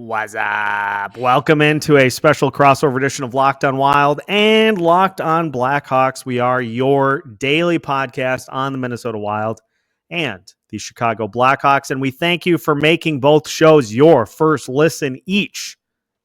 What's up? Welcome into a special crossover edition of Locked On Wild and Locked On Blackhawks. We are your daily podcast on the Minnesota Wild and the Chicago Blackhawks. And we thank you for making both shows your first listen each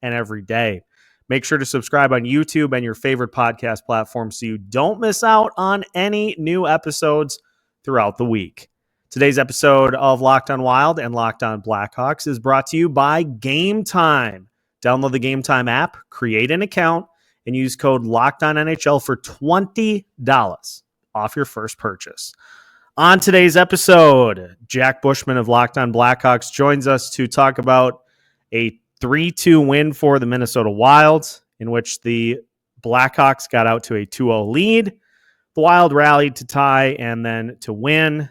and every day. Make sure to subscribe on YouTube and your favorite podcast platform so you don't miss out on any new episodes throughout the week. Today's episode of Locked On Wild and Locked On Blackhawks is brought to you by Game Time. Download the Game Time app, create an account, and use code LOCKEDONNHL for $20 off your first purchase. On today's episode, Jack Bushman of Locked On Blackhawks joins us to talk about a 3-2 win for the Minnesota Wild, in which the Blackhawks got out to a 2-0 lead. The Wild rallied to tie and then to win.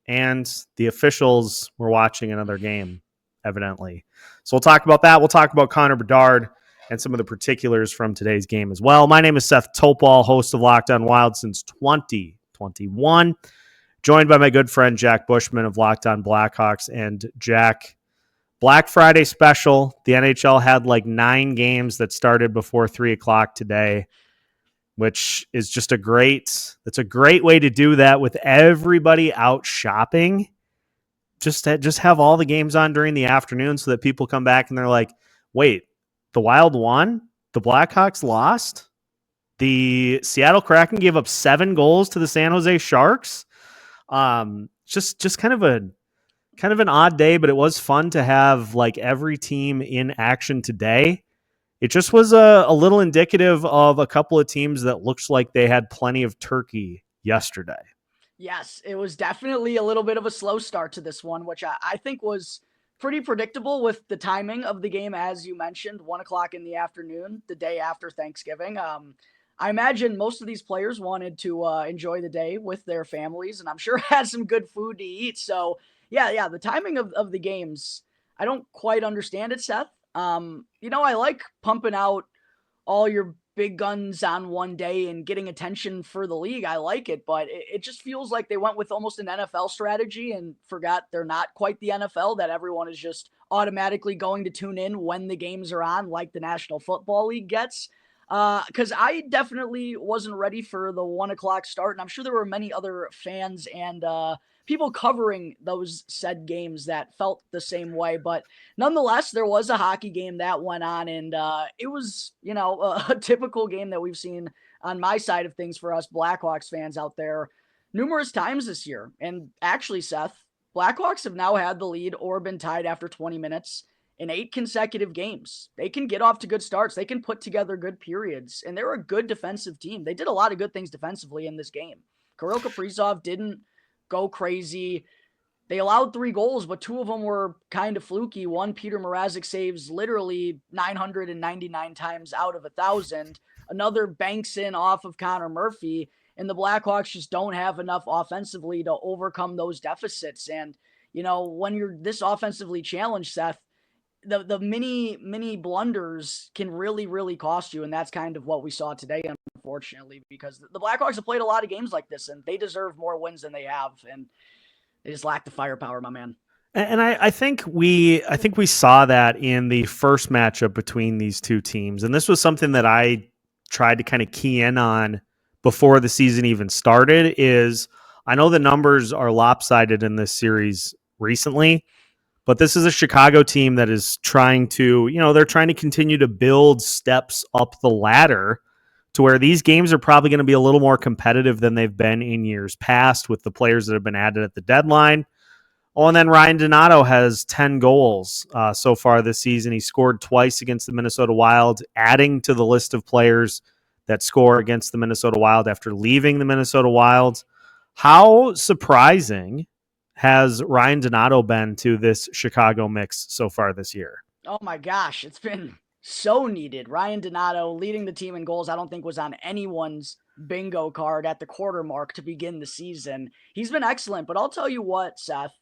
And the officials were watching another game, evidently. So we'll talk about that. We'll talk about Connor Bedard and some of the particulars from today's game as well. My name is Seth Toupal, host of Locked On Wild since 2021. Joined by my good friend Jack Bushman of Locked On Blackhawks. And Jack, Black Friday special. The NHL had like 9 games that started before 3 o'clock today, which is just a great way to do that with everybody out shopping. Just have all the games on during the afternoon so that people come back and they're like, wait, the Wild won? The Blackhawks lost? The Seattle Kraken gave up 7 goals to the San Jose Sharks? Just kind of an odd day, but it was fun to have like every team in action today. It just was a little indicative of a couple of teams that looks like they had plenty of turkey yesterday. Yes, it was definitely a little bit of a slow start to this one, which I think was pretty predictable with the timing of the game, as you mentioned, 1 o'clock in the afternoon, the day after Thanksgiving. I imagine most of these players wanted to enjoy the day with their families, and I'm sure had some good food to eat. So, yeah, the timing of the games, I don't quite understand it, Seth. I like pumping out all your big guns on one day and getting attention for the league. I like it, but it just feels like they went with almost an NFL strategy and forgot they're not quite the NFL, that everyone is just automatically going to tune in when the games are on, like the National Football League gets. Because I definitely wasn't ready for the 1 o'clock start, and I'm sure there were many other fans and people covering those said games that felt the same way. But nonetheless, there was a hockey game that went on, and it was, a typical game that we've seen on my side of things for us Blackhawks fans out there numerous times this year. And actually, Seth, Blackhawks have now had the lead or been tied after 20 minutes in 8 consecutive games. They can get off to good starts. They can put together good periods, and they're a good defensive team. They did a lot of good things defensively in this game. Kirill Kaprizov didn't go crazy. They allowed 3 goals, but 2 of them were kind of fluky. One, Peter Mrazek saves literally 999 times out of 1,000. Another banks in off of Connor Murphy, and the Blackhawks just don't have enough offensively to overcome those deficits. And, when you're this offensively challenged, Seth, the mini blunders can really, really cost you. And that's kind of what we saw today, unfortunately, because the Blackhawks have played a lot of games like this, and they deserve more wins than they have. And they just lack the firepower, my man. And I think we saw that in the first matchup between these two teams. And this was something that I tried to kind of key in on before the season even started. Is I know the numbers are lopsided in this series recently, but this is a Chicago team that is trying to, they're trying to continue to build steps up the ladder to where these games are probably going to be a little more competitive than they've been in years past with the players that have been added at the deadline. Oh, and then Ryan Donato has 10 goals so far this season. He scored twice against the Minnesota Wild, adding to the list of players that score against the Minnesota Wild after leaving the Minnesota Wild. How surprising has Ryan Donato been to this Chicago mix so far this year? Oh my gosh, it's been so needed. Ryan Donato leading the team in goals, I don't think was on anyone's bingo card at the quarter mark to begin the season. He's been excellent, but I'll tell you what, Seth,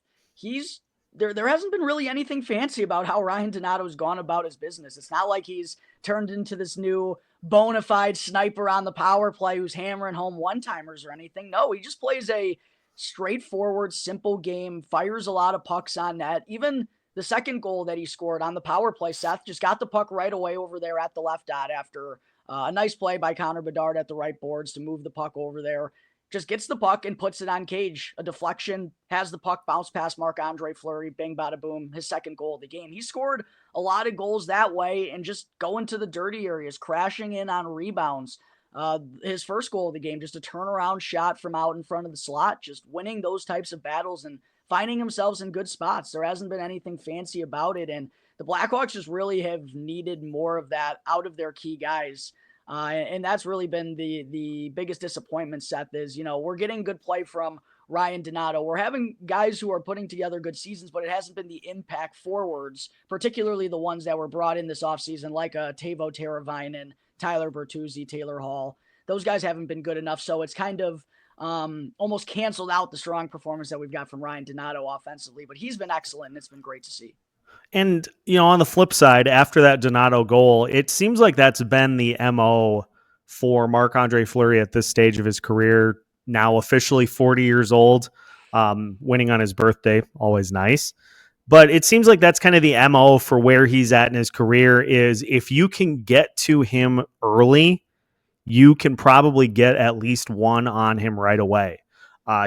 there hasn't been really anything fancy about how Ryan Donato's gone about his business. It's not like he's turned into this new bona fide sniper on the power play who's hammering home one-timers or anything. No, he just plays a straightforward, simple game, fires a lot of pucks on net. Even the second goal that he scored on the power play, Seth just got the puck right away over there at the left dot after a nice play by Connor Bedard at the right boards to move the puck over there. Just gets the puck and puts it on Cage. A deflection, has the puck bounce past Marc-Andre Fleury, bing, bada, boom, his second goal of the game. He scored a lot of goals that way and just going to the dirty areas, crashing in on rebounds. His first goal of the game, just a turnaround shot from out in front of the slot, just winning those types of battles and finding themselves in good spots. There hasn't been anything fancy about it, and the Blackhawks just really have needed more of that out of their key guys. And that's really been the biggest disappointment, Seth, is, we're getting good play from Ryan Donato. We're having guys who are putting together good seasons, but it hasn't been the impact forwards, particularly the ones that were brought in this offseason, like Teuvo Teravainen, Tyler Bertuzzi, Taylor Hall. Those guys haven't been good enough, so it's kind of almost canceled out the strong performance that we've got from Ryan Donato offensively, but he's been excellent, and it's been great to see. And, on the flip side, after that Donato goal, it seems like that's been the MO for Marc-Andre Fleury at this stage of his career, now officially 40 years old, winning on his birthday, always nice. But it seems like that's kind of the MO for where he's at in his career is if you can get to him early, you can probably get at least one on him right away.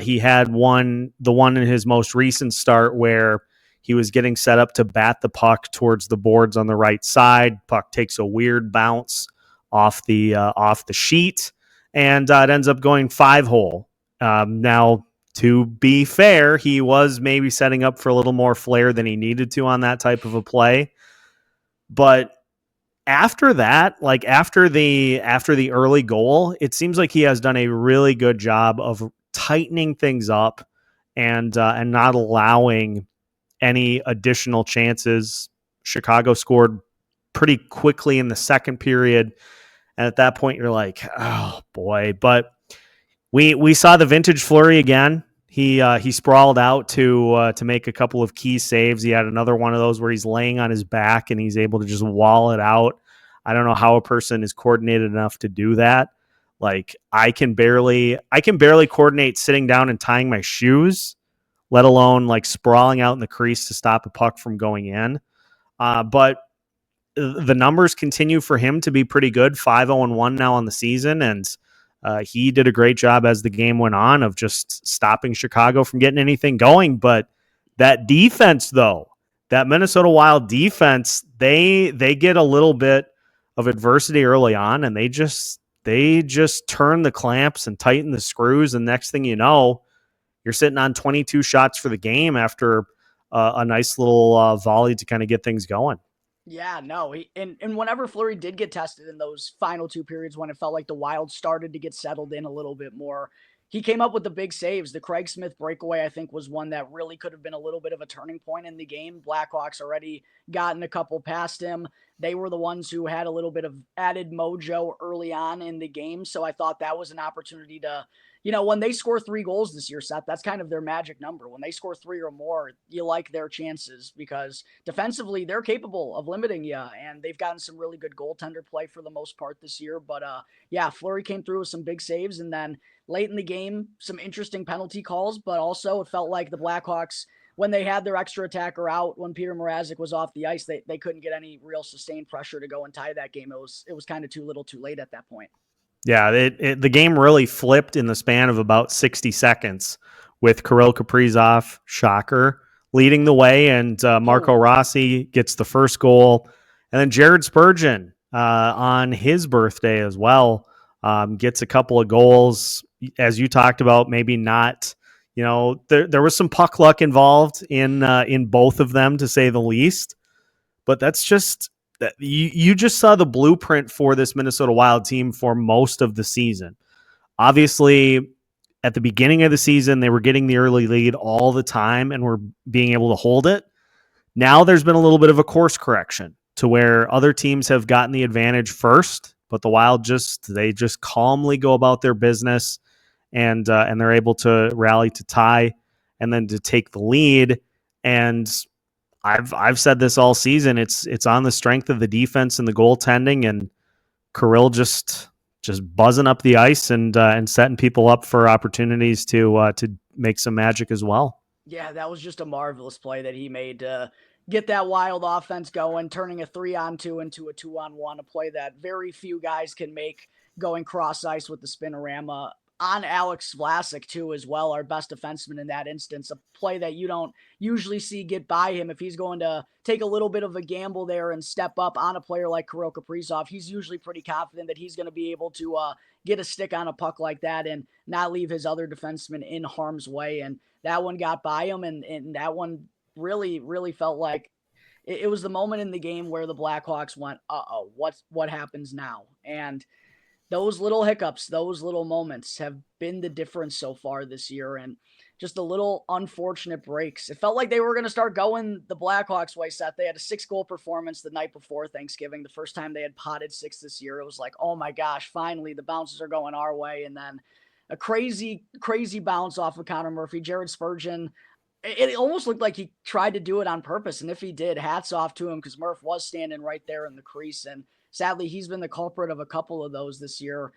He had the one in his most recent start where he was getting set up to bat the puck towards the boards on the right side. Puck takes a weird bounce off the sheet, and it ends up going 5-hole. Now, to be fair, he was maybe setting up for a little more flair than he needed to on that type of a play. But after that, like after the early goal, it seems like he has done a really good job of tightening things up and not allowing any additional chances. Chicago scored pretty quickly in the second period. And at that point, you're like, oh boy. But we saw the vintage Fleury again. He sprawled out to make a couple of key saves. He had another one of those where he's laying on his back and he's able to just wall it out. I don't know how a person is coordinated enough to do that. Like I can barely coordinate sitting down and tying my shoes, let alone like sprawling out in the crease to stop a puck from going in. But the numbers continue for him to be pretty good, 5-0-1 now on the season. And he did a great job as the game went on of just stopping Chicago from getting anything going. But that defense, though, that Minnesota Wild defense, they get a little bit of adversity early on, and they just turn the clamps and tighten the screws. And next thing you know, you're sitting on 22 shots for the game after a nice little volley to kind of get things going. Yeah, no. And whenever Fleury did get tested in those final two periods when it felt like the Wild started to get settled in a little bit more, he came up with the big saves. The Craig Smith breakaway, I think, was one that really could have been a little bit of a turning point in the game. Blackhawks already gotten a couple past him. They were the ones who had a little bit of added mojo early on in the game. So I thought that was an opportunity to, when they score 3 goals this year, Seth, that's kind of their magic number. When they score 3 or more, you like their chances because defensively they're capable of limiting you, and they've gotten some really good goaltender play for the most part this year. But yeah, Fleury came through with some big saves, and then late in the game, some interesting penalty calls, but also it felt like the Blackhawks, when they had their extra attacker out, when Peter Mrazek was off the ice, they couldn't get any real sustained pressure to go and tie that game. It was kind of too little too late at that point. Yeah, the game really flipped in the span of about 60 seconds with Kirill Kaprizov, shocker, leading the way, and Marco Rossi gets the first goal. And then Jared Spurgeon on his birthday as well gets a couple of goals. As you talked about, maybe not, there was some puck luck involved in both of them, to say the least. But that's just... You just saw the blueprint for this Minnesota Wild team for most of the season. Obviously, at the beginning of the season, they were getting the early lead all the time and were being able to hold it. Now there's been a little bit of a course correction to where other teams have gotten the advantage first, but the Wild just calmly go about their business and they're able to rally to tie and then to take the lead. And I've said this all season. It's on the strength of the defense and the goaltending, and Kirill just buzzing up the ice and setting people up for opportunities to make some magic as well. Yeah, that was just a marvelous play that he made to get that wild offense going, turning a 3-on-2 into a 2-on-1, a play that very few guys can make, going cross ice with the spinorama on Alex Vlasic too, as well, our best defenseman in that instance, a play that you don't usually see get by him. If he's going to take a little bit of a gamble there and step up on a player like Kirill Kaprizov, he's usually pretty confident that he's going to be able to get a stick on a puck like that and not leave his other defenseman in harm's way. And that one got by him, and that one really felt like it was the moment in the game where the Blackhawks went, what happens now? And those little hiccups, those little moments have been the difference so far this year. And just the little unfortunate breaks. It felt like they were going to start going the Blackhawks way, Seth. They had a 6-goal performance the night before Thanksgiving, the first time they had potted 6 this year. It was like, oh my gosh, finally the bounces are going our way. And then a crazy bounce off of Connor Murphy. Jared Spurgeon, it almost looked like he tried to do it on purpose. And if he did, hats off to him, because Murph was standing right there in the crease. And sadly, he's been the culprit of a couple of those this year.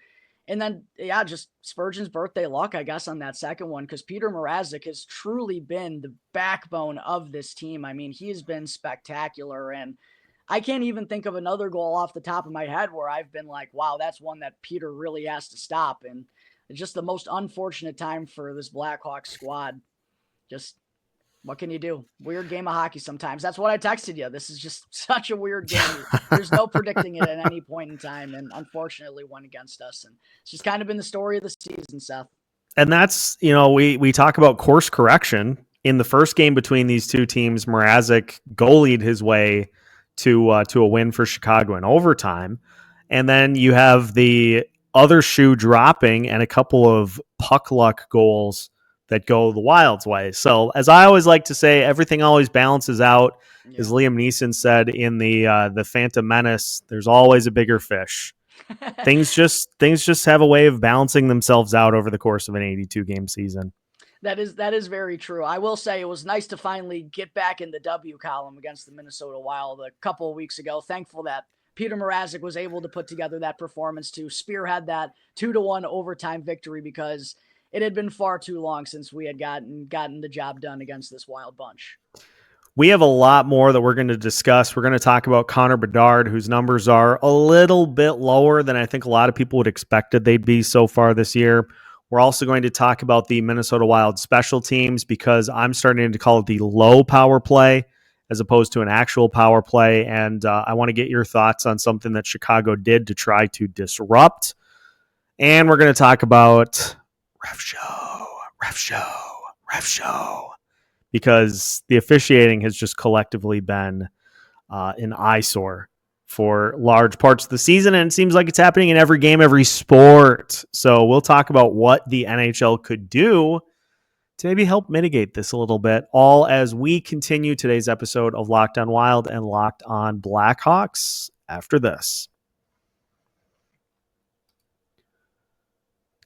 And then, just Spurgeon's birthday luck, I guess, on that second one, because Peter Mrazek has truly been the backbone of this team. I mean, he has been spectacular. And I can't even think of another goal off the top of my head where I've been like, wow, that's one that Peter really has to stop. And it's just the most unfortunate time for this Blackhawks squad. Just, what can you do? Weird game of hockey sometimes. That's what I texted you. This is just such a weird game. There's no predicting it at any point in time, and unfortunately went against us. And it's just kind of been the story of the season, Seth. And that's, we talk about course correction. In the first game between these two teams, Mrazek goalied his way to a win for Chicago in overtime. And then you have the other shoe dropping and a couple of puck luck goals that go the Wild's way. So as I always like to say, everything always balances out. Yeah. As Liam Neeson said in the Phantom Menace, there's always a bigger fish. Things just have a way of balancing themselves out over the course of an 82-game season. That is very true. I will say it was nice to finally get back in the W column against the Minnesota Wild a couple of weeks ago. Thankful that Peter Mrazek was able to put together that performance to spearhead that 2-1 overtime victory, because it had been far too long since we had gotten the job done against this Wild bunch. We have a lot more that we're going to discuss. We're going to talk about Connor Bedard, whose numbers are a little bit lower than I think a lot of people would expected they'd be so far this year. We're also going to talk about the Minnesota Wild special teams, because I'm starting to call it the low power play as opposed to an actual power play. And I want to get your thoughts on something that Chicago did to try to disrupt. And we're going to talk about ref show, because the officiating has just collectively been an eyesore for large parts of the season, and it seems like it's happening in every game, every sport. So we'll talk about what the NHL could do to maybe help mitigate this a little bit, all as we continue today's episode of Locked On Wild and Locked On Blackhawks after this.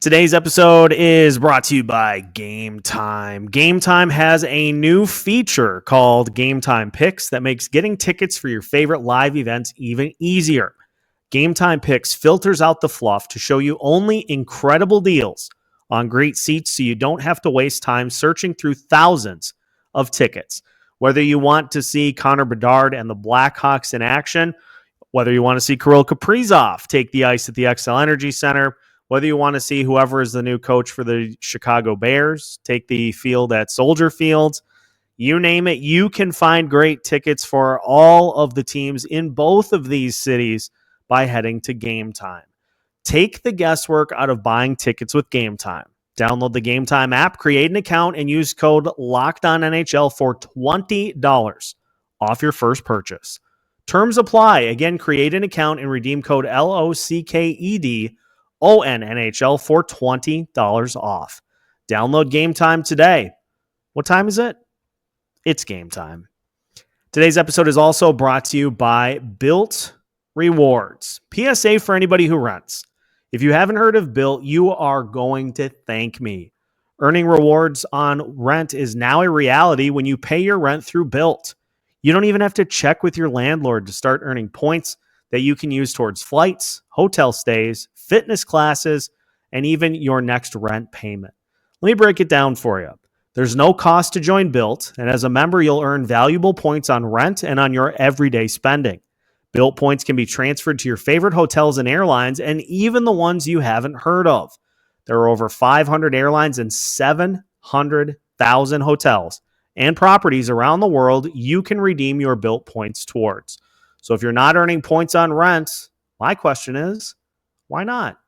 Today's episode is brought to you by Game Time. Game Time has a new feature called Game Time Picks that makes getting tickets for your favorite live events even easier. Game Time Picks filters out the fluff to show you only incredible deals on great seats, so you don't have to waste time searching through thousands of tickets. Whether you want to see Connor Bedard and the Blackhawks in action, whether you want to see Kirill Kaprizov take the ice at the XL Energy Center, whether you want to see whoever is the new coach for the Chicago Bears take the field at Soldier Field, you name it, you can find great tickets for all of the teams in both of these cities by heading to Game Time. Take the guesswork out of buying tickets with Game Time. Download the Game Time app, create an account, and use code LOCKEDONNHL for $20 off your first purchase. Terms apply. Again, create an account and redeem code LOCKEDONNHL for $20 off. Download Game Time today. What time is it? It's game time. Today's episode is also brought to you by Built Rewards. PSA for anybody who rents. If you haven't heard of Built, you are going to thank me. Earning rewards on rent is now a reality when you pay your rent through Built. You don't even have to check with your landlord to start earning points that you can use towards flights, hotel stays, fitness classes, and even your next rent payment. Let me break it down for you. There's no cost to join Built, and as a member, you'll earn valuable points on rent and on your everyday spending. Built points can be transferred to your favorite hotels and airlines, and even the ones you haven't heard of. There are over 500 airlines and 700,000 hotels and properties around the world you can redeem your Built points towards. So if you're not earning points on rent, my question is, why not?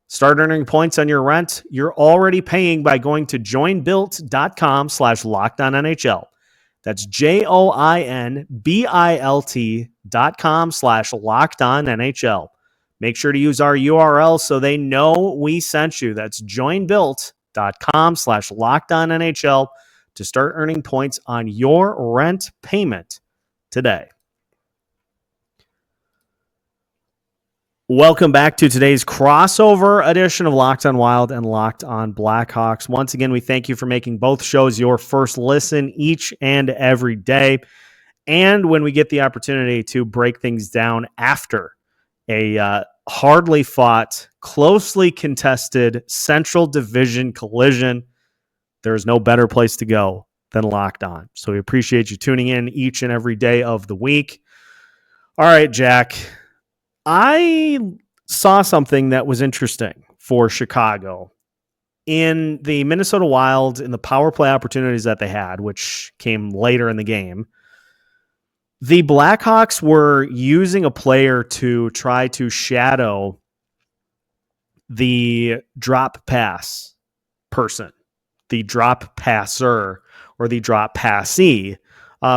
Start earning points on your rent you're already paying by going to joinbuilt.com/LockedOnNHL. That's joinbilt.com/LockedOnNHL. Make sure to use our URL so they know we sent you. That's joinbuilt.com/LockedOnNHL to start earning points on your rent payment today. Welcome back to today's crossover edition of Locked On Wild and Locked On Blackhawks. Once again, we thank you for making both shows your first listen each and every day. And when we get the opportunity to break things down after a hardly fought, closely contested Central Division collision, there is no better place to go than Locked On. So we appreciate you tuning in each and every day of the week. All right, Jack. I saw something that was interesting for Chicago in the Minnesota Wild in the power play opportunities that they had, which came later in the game. The Blackhawks were using a player to try to shadow the drop pass person, the drop passer, or the drop passee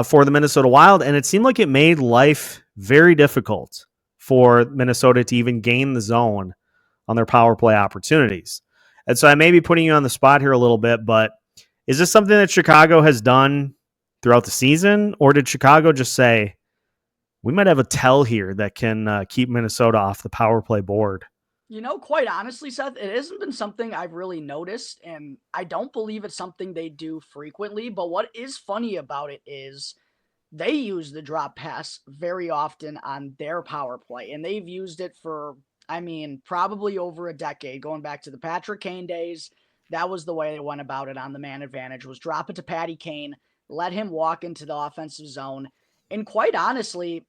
for the Minnesota Wild. And it seemed like it made life very difficult for Minnesota to even gain the zone on their power play opportunities. And so I may be putting you on the spot here a little bit, but is this something that Chicago has done throughout the season? Or did Chicago just say, we might have a tell here that can keep Minnesota off the power play board? You know, quite honestly, Seth, it hasn't been something I've really noticed, and I don't believe it's something they do frequently. But what is funny about it is they use the drop pass very often on their power play, and they've used it for, probably over a decade, going back to the Patrick Kane days. That was the way they went about it on the man advantage, was drop it to Patty Kane, let him walk into the offensive zone. And quite honestly,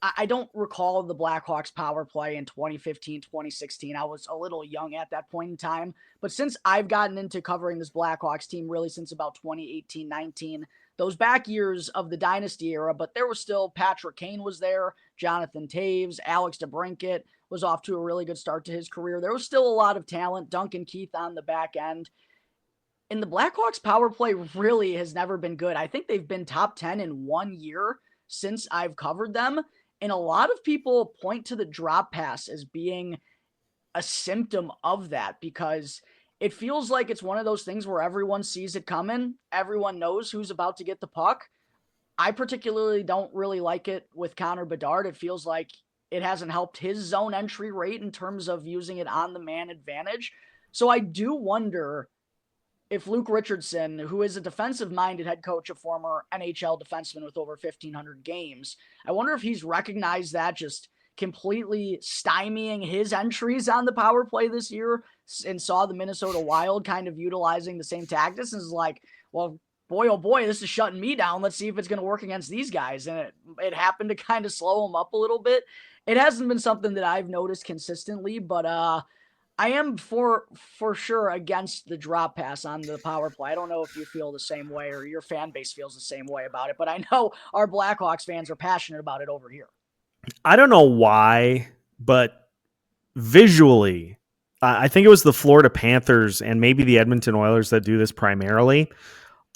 I don't recall the Blackhawks power play in 2015, 2016. I was a little young at that point in time. But since I've gotten into covering this Blackhawks team, really since about 2018, 19, those back years of the dynasty era, but there was still Patrick Kane was there, Jonathan Taves, Alex DeBrincat was off to a really good start to his career. There was still a lot of talent, Duncan Keith on the back end. And the Blackhawks power play really has never been good. I think they've been top 10 in 1 year since I've covered them. And a lot of people point to the drop pass as being a symptom of that, because it feels like it's one of those things where everyone sees it coming. Everyone knows who's about to get the puck. I particularly don't really like it with Connor Bedard. It feels like it hasn't helped his zone entry rate in terms of using it on the man advantage. So I do wonder if Luke Richardson, who is a defensive-minded head coach, a former NHL defenseman with over 1,500 games, I wonder if he's recognized that just completely stymieing his entries on the power play this year and saw the Minnesota Wild kind of utilizing the same tactics and is like, well, boy, oh boy, this is shutting me down. Let's see if it's going to work against these guys. And it happened to kind of slow him up a little bit. It hasn't been something that I've noticed consistently, but I am for sure against the drop pass on the power play. I don't know if you feel the same way or your fan base feels the same way about it, but I know our Blackhawks fans are passionate about it over here. I don't know why, but visually, I think it was the Florida Panthers and maybe the Edmonton Oilers that do this primarily.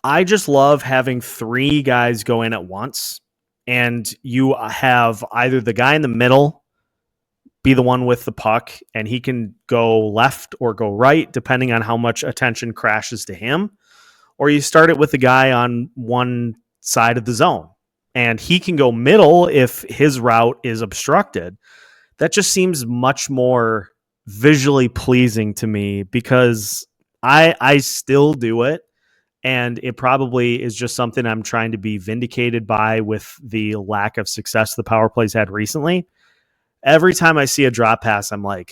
I just love having three guys go in at once, and you have either the guy in the middle be the one with the puck, and he can go left or go right, depending on how much attention crashes to him. Or you start it with the guy on one side of the zone, and he can go middle if his route is obstructed. That just seems much more visually pleasing to me, because I still do it, and it probably is just something I'm trying to be vindicated by with the lack of success the power plays had recently. Every time I see a drop pass, I'm like,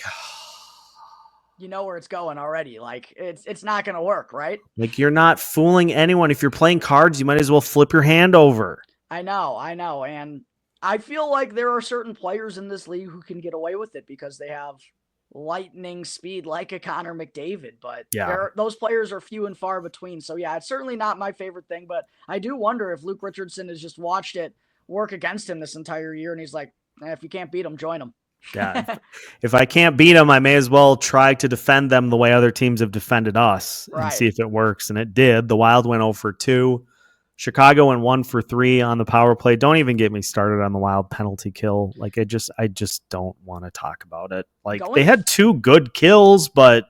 you know where it's going already. Like it's not going to work, right? Like, you're not fooling anyone. If you're playing cards, you might as well flip your hand over. I know. And I feel like there are certain players in this league who can get away with it because they have lightning speed like a Connor McDavid, but Yeah. those players are few and far between. So yeah, it's certainly not my favorite thing, but I do wonder if Luke Richardson has just watched it work against him this entire year and he's like, if you can't beat him, join him. Yeah. If I can't beat them, I may as well try to defend them the way other teams have defended us and Right. see if it works. And it did. The Wild went 0 for 2. Chicago went 1 for 3 on the power play. Don't even get me started on the Wild penalty kill. Like, I just don't want to talk about it. Like, they had 2 good kills, but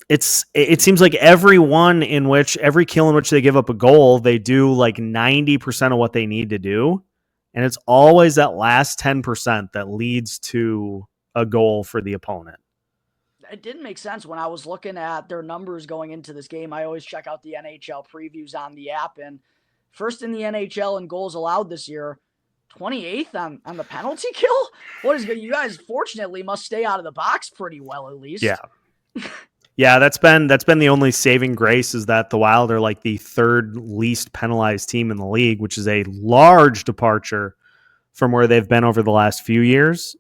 it seems like every kill in which they give up a goal, they do like 90% of what they need to do. And it's always that last 10% that leads to a goal for the opponent. It didn't make sense when I was looking at their numbers going into this game. I always check out the NHL previews on the app, and first in the NHL in goals allowed this year, 28th on the penalty kill. What is good? You guys fortunately must stay out of the box pretty well, at least. Yeah. Yeah, that's been the only saving grace, is that the Wild are like the third least penalized team in the league, which is a large departure from where they've been over the last few years.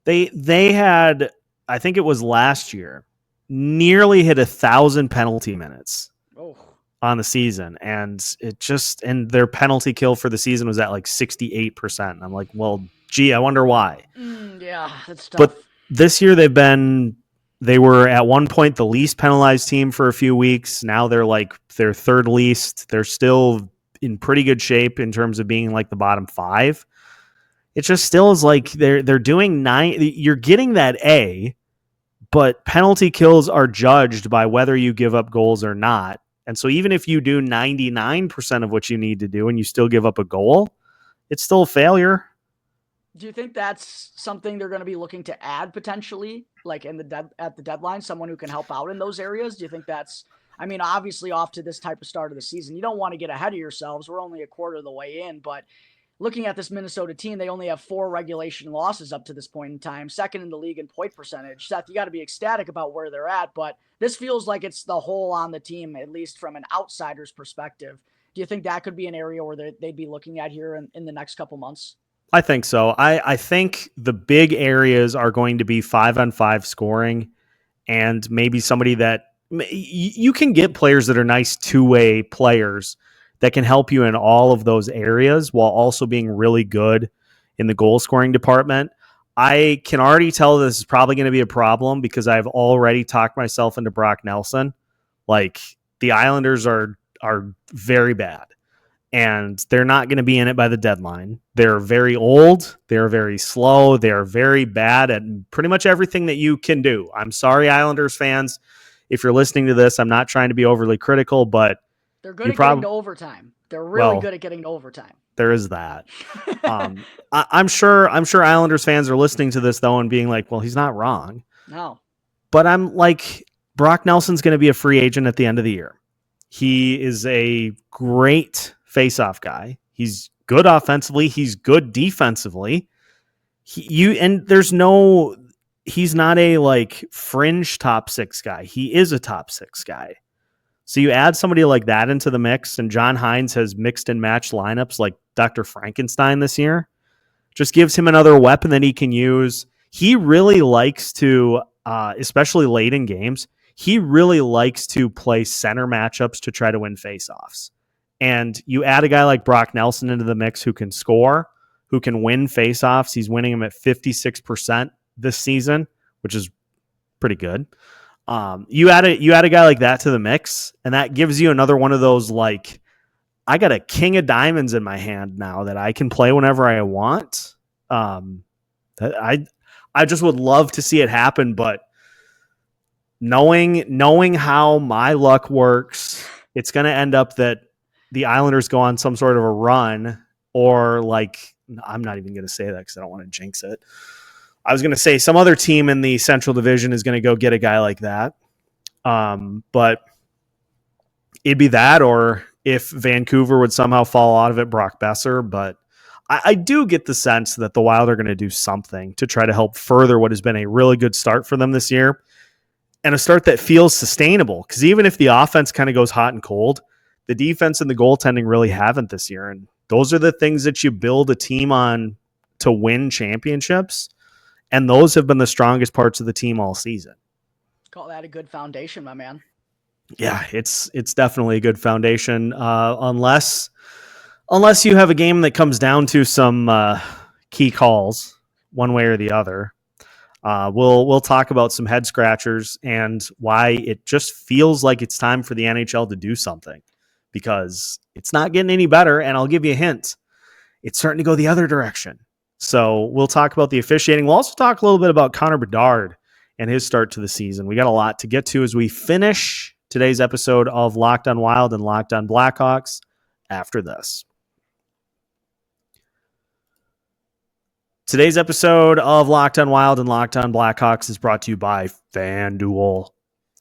They had, I think it was last year, nearly hit 1,000 penalty minutes on the season, and their penalty kill for the season was at like 68%. And I'm like, well, gee, I wonder why. Yeah, that's tough. But this year they were at one point the least penalized team for a few weeks. Now they're third least. They're still in pretty good shape in terms of being like the bottom 5. It just still is like they're doing 9. You're getting that A, but penalty kills are judged by whether you give up goals or not. And so even if you do 99% of what you need to do and you still give up a goal, it's still a failure. Do you think that's something they're going to be looking to add potentially, like at the deadline, someone who can help out in those areas? Do you think that's, I mean, obviously off to this type of start of the season, you don't want to get ahead of yourselves. We're only a quarter of the way in, but looking at this Minnesota team, they only have 4 regulation losses up to this point in time, second in the league in point percentage. Seth, you got to be ecstatic about where they're at, but this feels like it's the hole on the team, at least from an outsider's perspective. Do you think that could be an area where they'd be looking at here in the next couple months? I think so. I think the big areas are going to be 5-on-5 scoring, and maybe somebody that you can get players that are nice two-way players that can help you in all of those areas while also being really good in the goal scoring department. I can already tell this is probably going to be a problem because I've already talked myself into Brock Nelson. Like, the Islanders are very bad, and they're not going to be in it by the deadline. They're very old. They're very slow. They're very bad at pretty much everything that you can do. I'm sorry, Islanders fans. If you're listening to this, I'm not trying to be overly critical, but they're good at getting to overtime. They're really good at getting to overtime. There is that. I'm sure Islanders fans are listening to this, though, and being like, well, he's not wrong. No. But I'm like, Brock Nelson's going to be a free agent at the end of the year. He is a great face-off guy. He's good offensively. He's good defensively. He's not a like fringe top 6 guy. He is a top 6 guy. So you add somebody like that into the mix, and John Hines has mixed and matched lineups like Dr. Frankenstein this year. Just gives him another weapon that he can use. He really likes to, especially late in games, he really likes to play center matchups to try to win faceoffs. And you add a guy like Brock Nelson into the mix who can score, who can win faceoffs. He's winning them at 56% this season, which is pretty good. You add a guy like that to the mix, and that gives you another one of those, like, I got a king of diamonds in my hand now that I can play whenever I want. I just would love to see it happen, but knowing how my luck works, it's going to end up that the Islanders go on some sort of a run, or like, I'm not even going to say that because I don't want to jinx it. I was going to say some other team in the Central Division is going to go get a guy like that. But it'd be that, or if Vancouver would somehow fall out of it, Brock Besser. But I do get the sense that the Wild are going to do something to try to help further what has been a really good start for them this year, and a start that feels sustainable. Because even if the offense kind of goes hot and cold, the defense and the goaltending really haven't this year. And those are the things that you build a team on to win championships. And those have been the strongest parts of the team all season. Call that a good foundation, my man. Yeah, it's definitely a good foundation. Unless you have a game that comes down to some key calls one way or the other. We'll talk about some head scratchers and why it just feels like it's time for the NHL to do something, because it's not getting any better. And I'll give you a hint. It's starting to go the other direction. So we'll talk about the officiating. We'll also talk a little bit about Connor Bedard and his start to the season. We got a lot to get to as we finish today's episode of Locked On Wild and Locked On Blackhawks after this. Today's episode of Locked On Wild and Locked On Blackhawks is brought to you by FanDuel.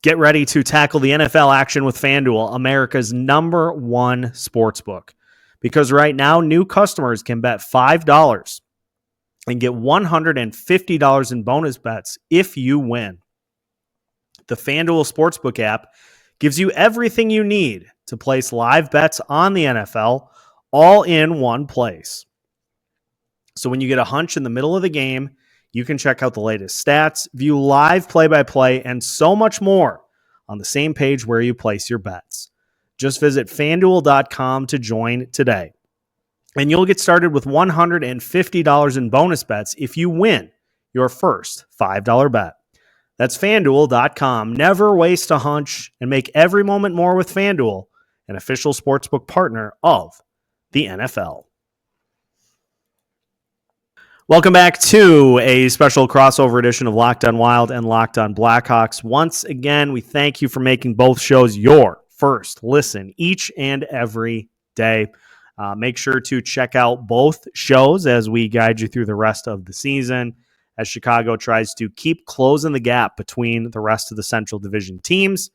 Get ready to tackle the NFL action with FanDuel, America's #1 sportsbook. Because right now, new customers can bet $5 and get $150 in bonus bets if you win. The FanDuel Sportsbook app gives you everything you need to place live bets on the NFL all in one place. So when you get a hunch in the middle of the game, you can check out the latest stats, view live play-by-play, and so much more on the same page where you place your bets. Just visit FanDuel.com to join today. And you'll get started with $150 in bonus bets if you win your first $5 bet. That's FanDuel.com. Never waste a hunch and make every moment more with FanDuel, an official sportsbook partner of the NFL. Welcome back to a special crossover edition of Locked On Wild and Locked On Blackhawks. Once again, we thank you for making both shows your first listen each and every day. Make sure to check out both shows as we guide you through the rest of the season, as Chicago tries to keep closing the gap between the rest of the Central Division teams,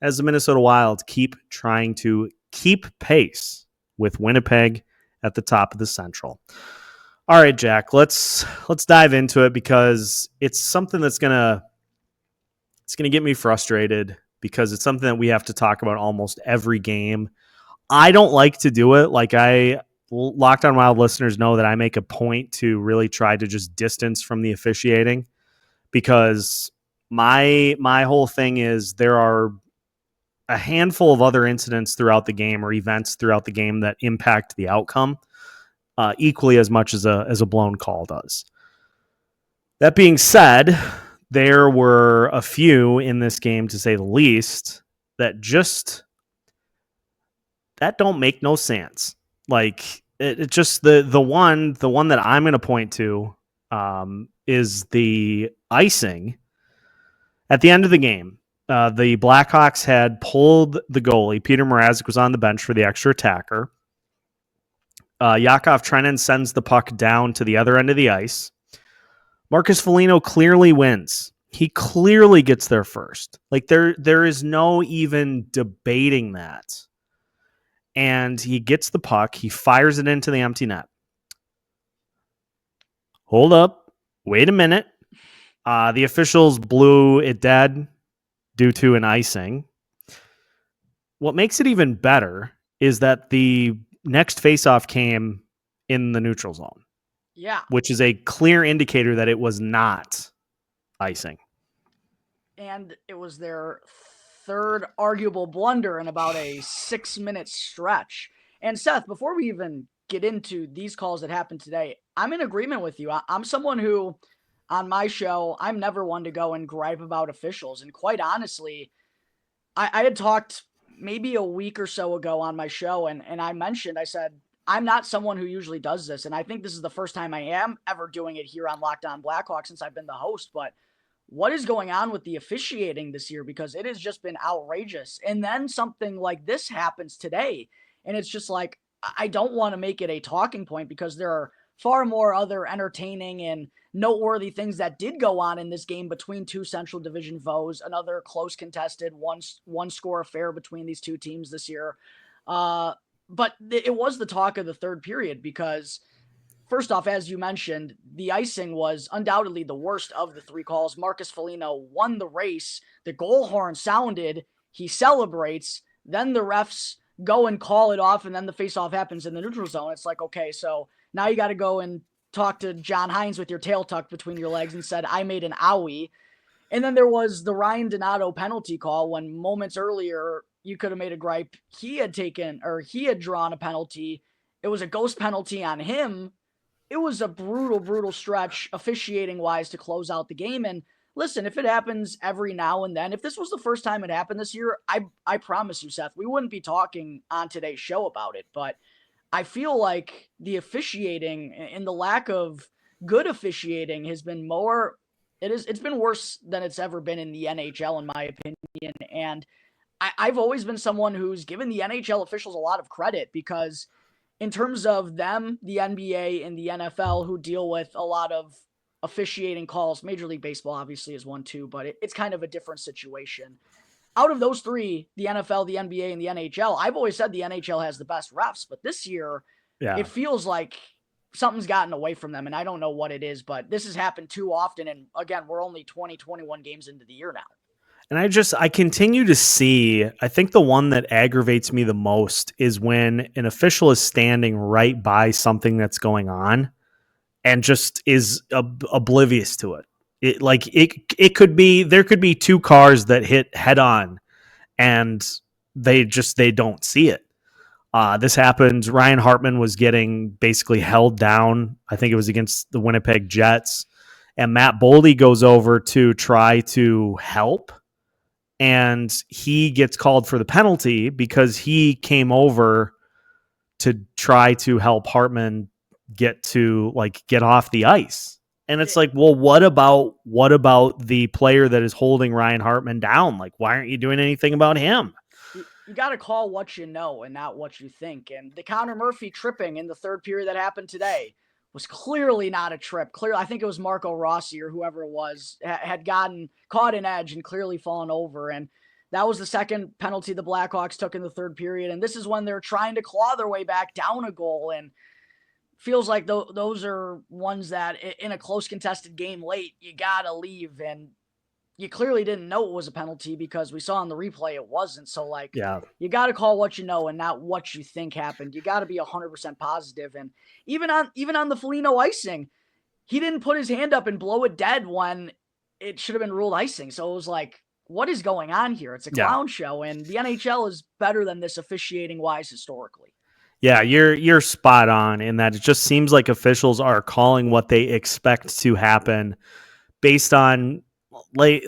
as the Minnesota Wild keep trying to keep pace with Winnipeg at the top of the Central. All right, Jack, let's dive into it, because it's something that's gonna get me frustrated, because it's something that we have to talk about almost every game. I don't like to do it. Locked On Wild listeners know that I make a point to really try to just distance from the officiating, because my whole thing is there are a handful of other incidents throughout the game or events throughout the game that impact the outcome equally as much as a blown call does. That being said, there were a few in this game, to say the least, that don't make no sense. It just the one that I'm going to point to is the icing at the end of the game. The Blackhawks had pulled the goalie. Peter Mrazek was on the bench for the extra attacker. Yakov Trenin sends the puck down to the other end of the ice. Marcus Foligno clearly wins. He clearly gets there first. There is no even debating that. And he gets the puck. He fires it into the empty net. Hold up. Wait a minute. The officials blew it dead due to an icing. What makes it even better is that the next faceoff came in the neutral zone. Yeah. Which is a clear indicator that it was not icing. And it was their third arguable blunder in about a 6-minute stretch. And Seth, before we even get into these calls that happened today, I'm in agreement with you. I'm someone who, on my show, I'm never one to go and gripe about officials. And quite honestly, I had talked maybe a week or so ago on my show, and I said, I'm not someone who usually does this. And I think this is the first time I am ever doing it here on Locked On Blackhawks since I've been the host. But what is going on with the officiating this year? Because it has just been outrageous. And then something like this happens today. And it's just like, I don't want to make it a talking point, because there are far more other entertaining and noteworthy things that did go on in this game between two Central Division foes, another close contested one score affair between these two teams this year. But it was the talk of the third period, because first off, as you mentioned, the icing was undoubtedly the worst of the three calls. Marcus Foligno won the race. The goal horn sounded. He celebrates. Then the refs go and call it off, and then the face-off happens in the neutral zone. It's like, okay, so now you got to go and talk to John Hines with your tail tucked between your legs and said, I made an owie. And then there was the Ryan Donato penalty call when moments earlier you could have made a gripe. He had drawn a penalty. It was a ghost penalty on him. It was a brutal stretch officiating wise to close out the game. And listen, if it happens every now and then, if this was the first time it happened this year, I promise you, Seth, we wouldn't be talking on today's show about it. But I feel like the officiating and the lack of good officiating has been more, it's been worse than it's ever been in the NHL, in my opinion. And I've always been someone who's given the NHL officials a lot of credit because in terms of them, the NBA and the NFL, who deal with a lot of officiating calls, Major League Baseball obviously is one too, but it's kind of a different situation. Out of those three, the NFL, the NBA, and the NHL, I've always said the NHL has the best refs, but this year, it feels like something's gotten away from them, and I don't know what it is, but this has happened too often, and again, we're only 21 games into the year now. And I continue to see, I think the one that aggravates me the most is when an official is standing right by something that's going on and just is oblivious to it. It could be, there could be two cars that hit head on and they don't see it. This happened. Ryan Hartman was getting basically held down. I think it was against the Winnipeg Jets, and Matt Boldy goes over to try to help. And he gets called for the penalty because he came over to try to help Hartman get off the ice. And it's like, well, what about the player that is holding Ryan Hartman down? Like, why aren't you doing anything about him? You got to call what you know and not what you think. And the Connor Murphy tripping in the third period that happened today was clearly not a trip. Clearly, I think it was Marco Rossi or whoever it was had gotten caught an edge and clearly fallen over. And that was the second penalty the Blackhawks took in the third period. And this is when they're trying to claw their way back down a goal. And feels like those are ones that in a close contested game late, you got to leave. And you clearly didn't know it was a penalty because we saw in the replay it wasn't. So, you got to call what you know and not what you think happened. You got to be 100% positive. And even on the Foligno icing, he didn't put his hand up and blow it dead when it should have been ruled icing. So it was like, what is going on here? It's a clown show, and the NHL is better than this officiating-wise historically. Yeah, you're spot on in that it just seems like officials are calling what they expect to happen based on a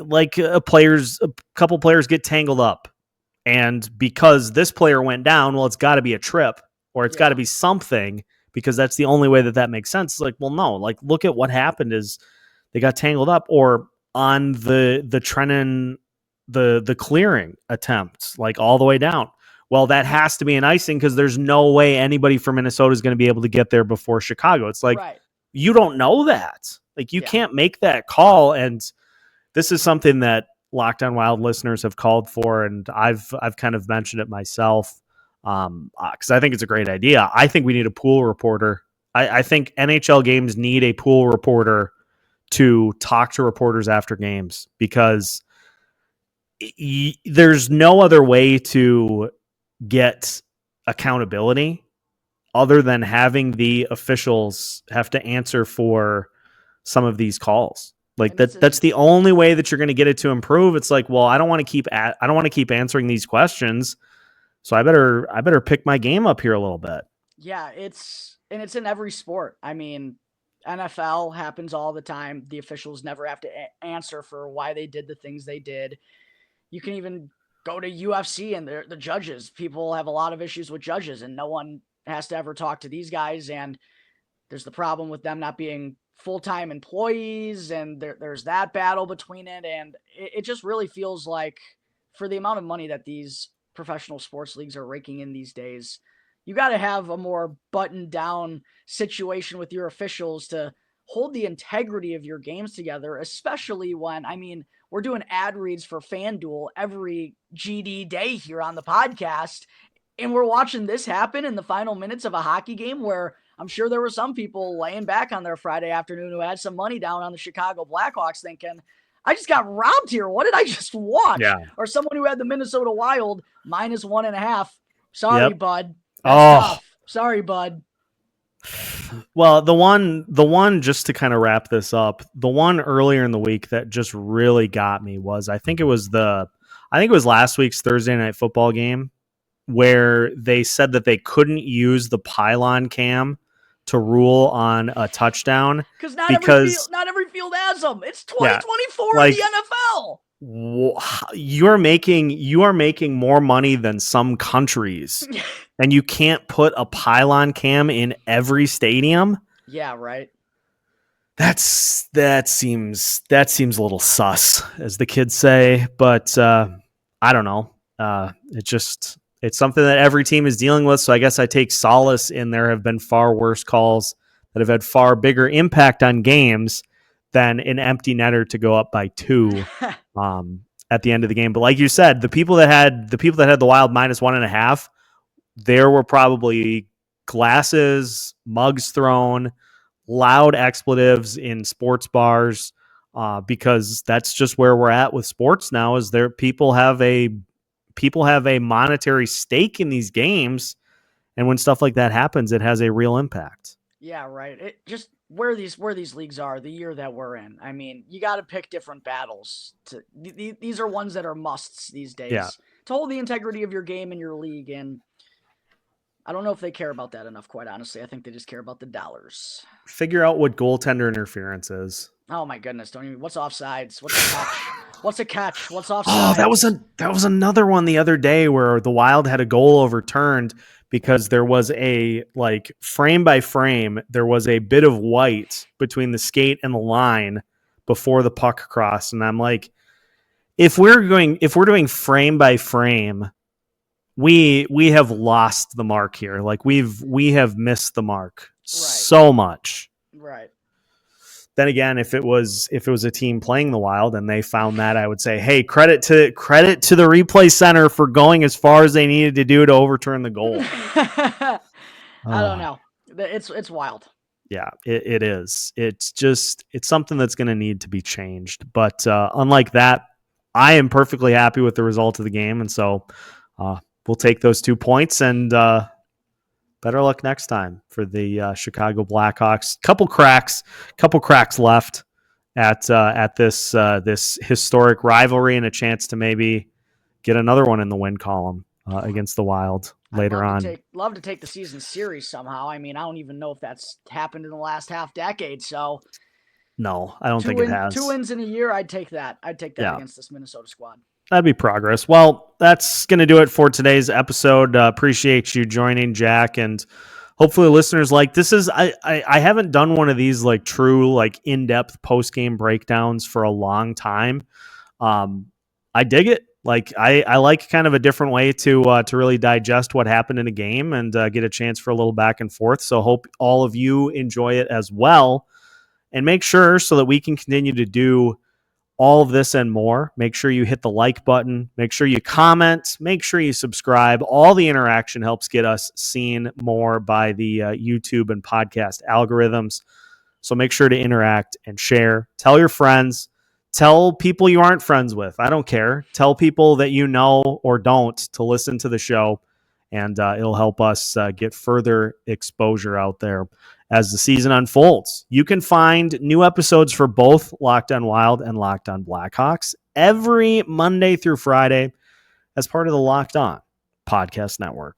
couple players get tangled up, and because this player went down, well, it's got to be a trip or it's got to be something because that's the only way that makes sense. It's like, well, no, look at what happened is they got tangled up, or on the Trennan the clearing attempt all the way down. Well, that has to be an icing because there's no way anybody from Minnesota is going to be able to get there before Chicago. It's like, you don't know that. You can't make that call. And this is something that Locked On Wild listeners have called for, and I've kind of mentioned it myself because I think it's a great idea. I think we need a pool reporter. I think NHL games need a pool reporter to talk to reporters after games because there's no other way to get accountability other than having the officials have to answer for some of these calls. That's the only way that you're going to get it to improve. It's like, well, I don't want to keep answering these questions, so I better pick my game up here a little bit. Yeah, it's in every sport. I mean, NFL happens all the time. The officials never have to answer for why they did the things they did. You can even go to UFC and the judges. People have a lot of issues with judges, and no one has to ever talk to these guys. And there's the problem with them not being full-time employees, and there's that battle between it. And it just really feels like, for the amount of money that these professional sports leagues are raking in these days, you got to have a more buttoned down situation with your officials to hold the integrity of your games together, especially when, we're doing ad reads for FanDuel every GD day here on the podcast, and we're watching this happen in the final minutes of a hockey game where I'm sure there were some people laying back on their Friday afternoon who had some money down on the Chicago Blackhawks thinking, I just got robbed here. What did I just watch? Yeah. Or someone who had the Minnesota Wild -1.5. Sorry, bud. That's tough. Sorry, bud. Well, the one just to kind of wrap this up, the one earlier in the week that just really got me was I think it was last week's Thursday Night Football game where they said that they couldn't use the pylon cam to rule on a touchdown because not every field has them. It's 2024 in the NFL. You are making more money than some countries, and you can't put a pylon cam in every stadium. Yeah, right. That seems a little sus, as the kids say. But I don't know. It's something that every team is dealing with. So I guess I take solace in there have been far worse calls that have had far bigger impact on games than an empty netter to go up by 2 at the end of the game. But like you said, the people that had the Wild -1.5, there were probably glasses, mugs thrown, loud expletives in sports bars, because that's just where we're at with sports now. Is there people have a monetary stake in these games, and when stuff like that happens, it has a real impact. Yeah, right. It just where these leagues are, the year that we're in. I mean, you got to pick different battles. These are ones that are musts these days to hold the integrity of your game and your league. And I don't know if they care about that enough, quite honestly. I think they just care about the dollars. Figure out what goaltender interference is. Oh my goodness! What's offsides? What's a catch? What's a catch? What's offsides? Oh, that was another one the other day where the Wild had a goal overturned because there was a, like, frame by frame, there was a bit of white between the skate and the line before the puck crossed. And I'm like, if we're doing frame by frame, we have lost the mark here. Like we have missed the mark so much. Right. Then again, if it was a team playing the Wild and they found that, I would say, hey, credit to the replay center for going as far as they needed to do to overturn the goal. I don't know. It's wild. Yeah, it is. It's something that's going to need to be changed. But unlike that, I am perfectly happy with the result of the game. And so we'll take those 2 points, and better luck next time for the Chicago Blackhawks. Couple cracks left at this historic rivalry, and a chance to maybe get another one in the win column against the Wild later on. Love to take the season series somehow. I mean, I don't even know if that's happened in the last half decade. So no, I don't think it has. 2 wins in a year, I'd take that. Against this Minnesota squad. That'd be progress. Well, that's going to do it for today's episode. Appreciate you joining, Jack, and hopefully listeners like this. I haven't done one of these like true, like in-depth post-game breakdowns for a long time. I dig it. Like I like kind of a different way to really digest what happened in a game and get a chance for a little back and forth. So hope all of you enjoy it as well, and make sure so that we can continue to do all of this and more. Make sure you hit the like button. Make sure you comment. Make sure you subscribe. All the interaction helps get us seen more by the YouTube and podcast algorithms. So make sure to interact and share. Tell your friends. Tell people you aren't friends with. I don't care. Tell people that you know or don't to listen to the show, and it'll help us get further exposure out there as the season unfolds. You can find new episodes for both Locked On Wild and Locked On Blackhawks every Monday through Friday as part of the Locked On Podcast Network.